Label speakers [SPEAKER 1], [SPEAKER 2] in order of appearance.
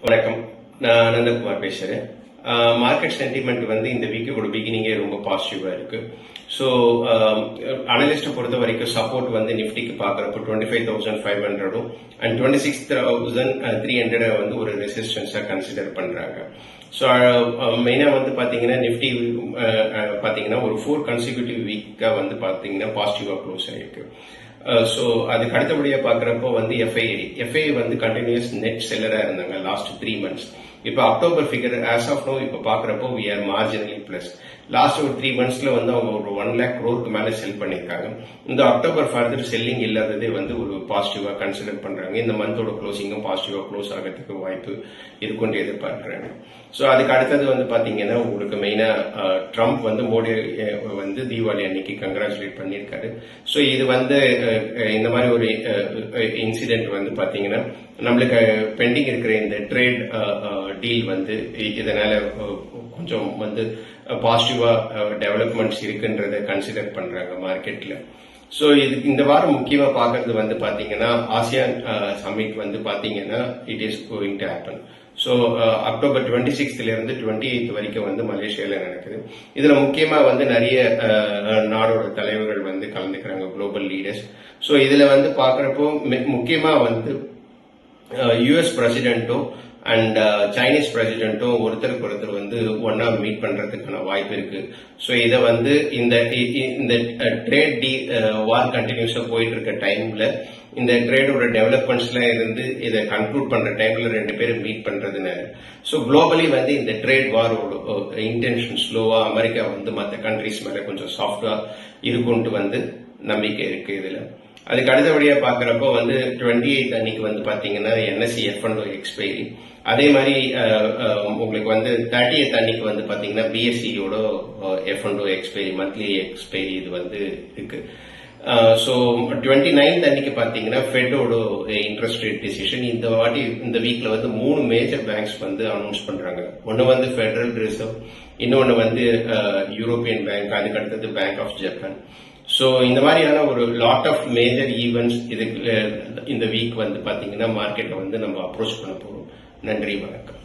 [SPEAKER 1] வணக்கம். நான் அனந்தகுமார் பேசுறேன். மார்க்கெட் சென்டிமெண்ட் வந்து இந்த வீக்கோட பிகினிங்கே ரொம்ப பாசிட்டிவா இருக்கு. ஸோ அனலிஸ்ட்டை பொறுத்த வரைக்கும் சப்போர்ட் வந்து நிஃப்டிக்கு பார்க்குறப்போ 25,500 அண்ட் 26,300 வந்து ஒரு ரெசிஸ்டன்ஸாக கன்சிடர் பண்றாங்க. ஸோ மெயினாக வந்து பார்த்தீங்கன்னா நிஃப்டி பார்த்தீங்கன்னா ஒரு 4 கன்சிக்யூட்டிவ் வீக்காக வந்து பார்த்தீங்கன்னா பாசிட்டிவாக க்ளோஸ் ஆயிருக்கு. ஸோ அதுக்கு அடுத்தபடியாக பார்க்குறப்போ வந்து எஃப்ஐ வந்து கண்டினியூஸ் நெட் செல்லராக இருந்தாங்க லாஸ்ட் 3 months. இப்போ October figure as of now இப்போ பார்க்குறப்போ we are marginally plus. Last ஒரு 3 monthsல வந்து அவங்க ஒரு 1 lakh crore மேலே செல் பண்ணியிருக்காங்க. இந்த அக்டோபர் ஃபர்தர் செல்லிங் இல்லாததே வந்து ஒரு பாசிட்டிவாக கன்சிடர் பண்ணுறாங்க. இந்த மந்தோட க்ளோசிங்கும் பாசிட்டிவாக க்ளோஸ் ஆகிறதுக்கு வாய்ப்பு இருக்குன்னு எதிர்பார்க்குறாங்க. ஸோ அதுக்கு அடுத்தது வந்து பார்த்தீங்கன்னா உங்களுக்கு மெயினாக ட்ரம்ப் வந்து மோடி வந்து தீபாவளி அன்னைக்கு கங்க்ராச்சுலேட் பண்ணியிருக்காரு. ஸோ இது வந்து இந்த மாதிரி ஒரு இன்சிடென்ட் வந்து பார்த்தீங்கன்னா நம்மளுக்கு பெண்டிங் இருக்கிற இந்த ட்ரேட் டீல் வந்து இதனால கொஞ்சம் வந்து பாசிட்டிவா டெவலப்மெண்ட்ஸ் இருக்குன்றத கன்சிடர் பண்றாங்க மார்க்கெட்ல. ஸோ இந்த வாரம் முக்கியமா பார்க்கறது வந்து பாத்தீங்கன்னா ஆசியான் சமிட் வந்து பாத்தீங்கன்னா it is going to happen. So October 26th இருந்து 28th வரைக்கும் வந்து மலேசியால நடக்குது. இதுல முக்கியமா வந்து நிறைய நாடோட தலைவர்கள் வந்து கலந்துக்கிறாங்க, குளோபல் லீடர்ஸ். ஸோ இதுல வந்து பாக்குறப்போ முக்கியமா வந்து யுஎஸ் பிரசிடென்ட்டும் அண்ட் சைனீஸ் பிரசிடென்ட்டும் ஒருத்தருக்கு ஒருத்தர் வந்து ஒன்னா மீட் பண்றதுக்கான வாய்ப்பு இருக்கு. ஸோ இதை வந்து இந்த ட்ரேட் வார் கண்டினியூஸா போயிட்டு இருக்க டைம்ல இந்த ட்ரேடோட டெவலப்மெண்ட்ஸ்ல இருந்து இதை கன்க்ளூட் பண்ற டைம்ல 2 பேரும் மீட் பண்றதுனால ஸோ குளோபலி வந்து இந்த ட்ரேட் வாரோட இன்டென்ஷன் ஸ்லோவா அமெரிக்கா வந்து மற்ற கண்ட்ரிஸ் மேல கொஞ்சம் சாஃப்டா இருக்கும்ட்டு வந்து நம்பிக்கை இருக்கு இதுல. அதுக்கு அடுத்தபடியா பாக்குறப்போ வந்து 28th அன்னைக்கு வந்து பாத்தீங்கன்னா என்எஸ்சி F&O எக்ஸ்பைரி. அதே மாதிரி உங்களுக்கு வந்து 30th அன்னைக்கு வந்து பாத்தீங்கன்னா பிஎஸ்சியோட F&O எக்ஸ்பைரி, மந்த்லி எக்ஸ்பைரி இது வந்து இருக்கு. ஸோ 29th அன்னைக்கு பாத்தீங்கன்னா ஃபெட்டோட இன்ட்ரெஸ்ட் ரேட் டிசிஷன். இந்த வீக்ல வந்து 3 மேஜர் பேங்க்ஸ் வந்து அனௌன்ஸ் பண்றாங்க. ஒன்னு வந்து ஃபெடரல் ரிசர்வ், இன்னொன்னு வந்து யூரோப்பியன் பேங்க், அதுக்கு அடுத்தது பேங்க் ஆஃப் ஜப்பான். ஸோ இந்த மாதிரியான ஒரு லாட் ஆஃப் மேஜர் ஈவெண்ட்ஸ் இதுக்கு இந்த வீக் வந்து பாத்தீங்கன்னா மார்க்கெட்டை வந்து நம்ம அப்ரோச் பண்ண போறோம். நன்றி, வணக்கம்.